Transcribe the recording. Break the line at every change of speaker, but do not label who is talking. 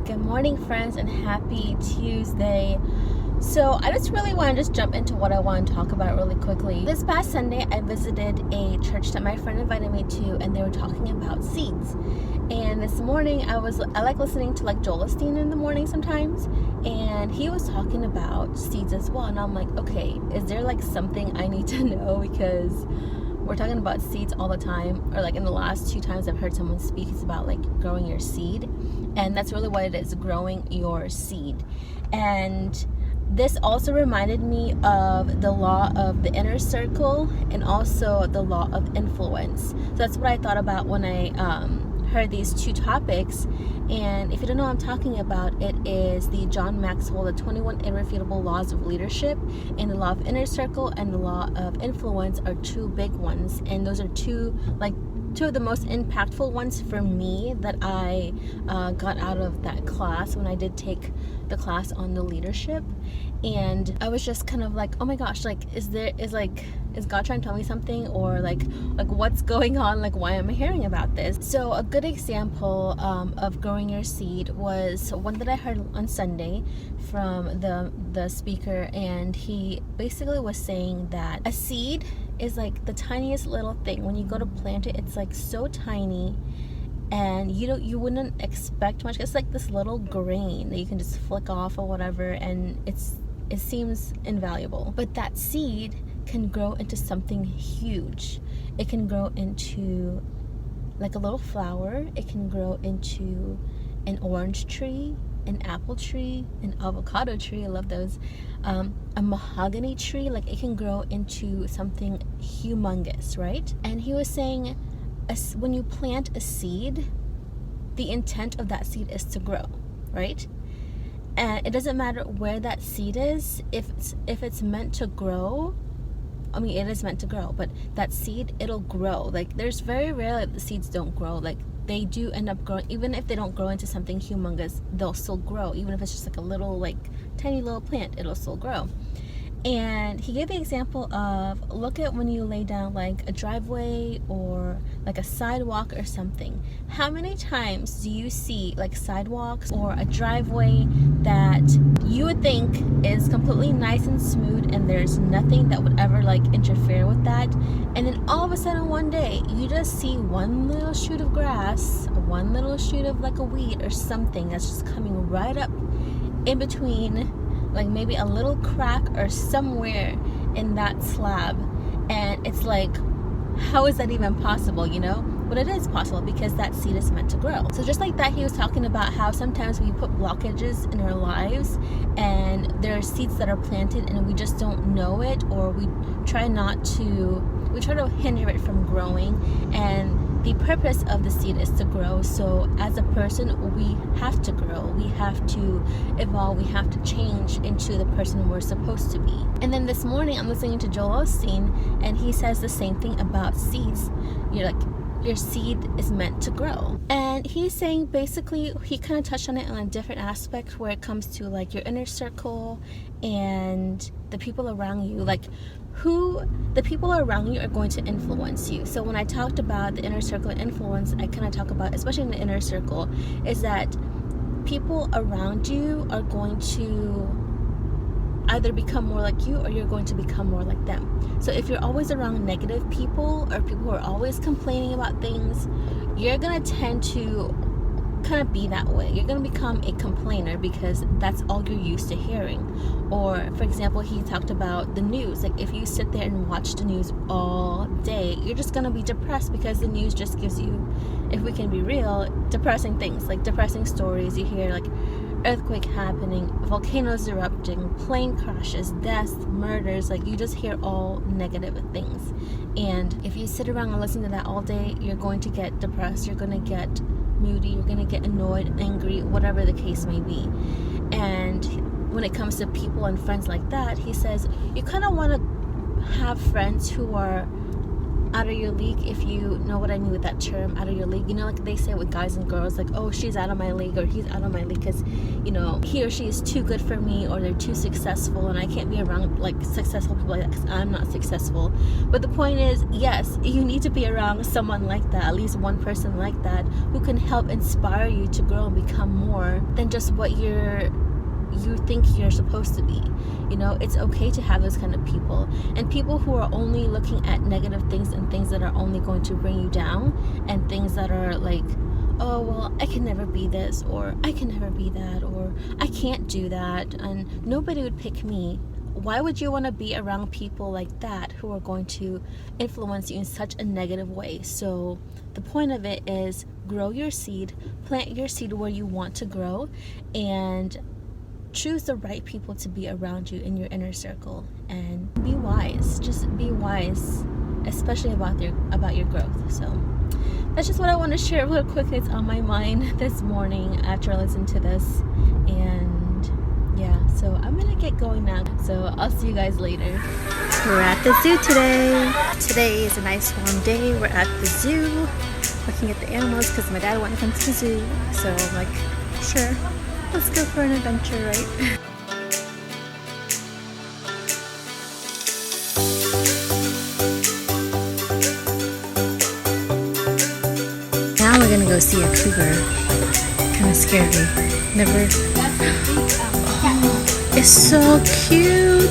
Good morning, friends, and happy Tuesday. So I just really want to just jump into what I want to talk about really quickly. This past Sunday, I visited a church that my friend invited me to, and they were talking about seeds. And this morning, I like listening to like Joel Osteen in the morning sometimes, and he was talking about seeds as well. And I'm like, okay, is there like something I need to know, because we're talking about seeds all the time, or like in the last 2 times I've heard someone speak, it's about like growing your seed, and that's really what it is, growing your seed. And this also reminded me of the law of the inner circle and also the law of influence. So that's what I thought about when I heard these 2 topics. And if you don't know what I'm talking about, it is the John Maxwell, the 21 irrefutable laws of leadership, and the law of inner circle and the law of influence are 2 big ones. And those are two of the most impactful ones for me that I got out of that class when I did take the class on the leadership. And I was just kind of like, oh my gosh, like is God trying to tell me something, or like what's going on, like why am I hearing about this? So a good example of growing your seed was one that I heard on Sunday from the speaker, and he basically was saying that a seed is like the tiniest little thing. When you go to plant it, it's like so tiny, and you wouldn't expect much. It's like this little grain that you can just flick off or whatever, and it seems invaluable. But that seed can grow into something huge. It can grow into like a little flower. It can grow into an orange tree, an apple tree, an avocado tree, I love those, a mahogany tree. Like it can grow into something humongous, right? And he was saying, when you plant a seed, the intent of that seed is to grow, right? And it doesn't matter where that seed is. If it's meant to grow, I mean, it is meant to grow, but that seed, it'll grow. Like there's very rarely that the seeds don't grow. Like they do end up growing. Even if they don't grow into something humongous, they'll still grow. Even if it's just like a little, like tiny little plant, it'll still grow. And he gave the example of, look at when you lay down like a driveway or like a sidewalk or something. How many times do you see like sidewalks or a driveway that you would think is completely nice and smooth, and there's nothing that would ever like interfere with that, and then all of a sudden one day you just see one little shoot of grass, one little shoot of like a weed or something that's just coming right up in between, like maybe a little crack or somewhere in that slab, and it's like, how is that even possible, you know? But it is possible because that seed is meant to grow. So just like that, he was talking about how sometimes we put blockages in our lives, and there are seeds that are planted and we just don't know it, or we try to hinder it from growing. And the purpose of the seed is to grow. So as a person, we have to grow, we have to evolve, we have to change into the person we're supposed to be. And then this morning I'm listening to Joel Osteen, and he says the same thing about seeds. Your seed is meant to grow. And he's saying, basically, he kind of touched on it on a different aspect where it comes to like your inner circle and the people around you, like who the people around you are going to influence you. So when I talked about the inner circle and influence, I kind of talk about, especially in the inner circle, is that people around you are going to either become more like you, or you're going to become more like them. So if you're always around negative people, or people who are always complaining about things, you're gonna tend to kind of be that way. You're gonna become a complainer because that's all you're used to hearing. Or for example, he talked about the news. Like if you sit there and watch the news all day, you're just gonna be depressed because the news just gives you, if we can be real, depressing things, like depressing stories. You hear like earthquake happening, volcanoes erupting, plane crashes, deaths, murders. Like you just hear all negative things. And if you sit around and listen to that all day, you're going to get depressed, you're going to get moody, you're going to get annoyed, angry, whatever the case may be. And when it comes to people and friends like that, he says you kind of want to have friends who are out of your league, if you know what I mean with that term, out of your league. You know, like they say with guys and girls, like, oh, she's out of my league or he's out of my league because, you know, he or she is too good for me, or they're too successful and I can't be around like successful people like that because I'm not successful. But the point is, yes, you need to be around someone like that, at least one person like that, who can help inspire you to grow and become more than just what you think you're supposed to be. You know, it's okay to have those kind of people, and people who are only looking at negative things and things that are only going to bring you down, and things that are like, oh, well, I can never be this, or I can never be that, or I can't do that, and nobody would pick me. Why would you want to be around people like that who are going to influence you in such a negative way? So the point of it is, grow your seed, plant your seed where you want to grow, and choose the right people to be around you in your inner circle, and be wise. Just be wise, especially about your growth. So that's just what I want to share real quick. It's on my mind this morning after I listened to this, and yeah, so I'm gonna get going now. So I'll see you guys later. We're at the zoo today. Today is a nice warm day. We're at the zoo looking at the animals because my dad went to the zoo. So I'm like, sure, let's go for an adventure, right? Now we're gonna go see a cougar. Kind of scary. Never. Oh, it's so cute.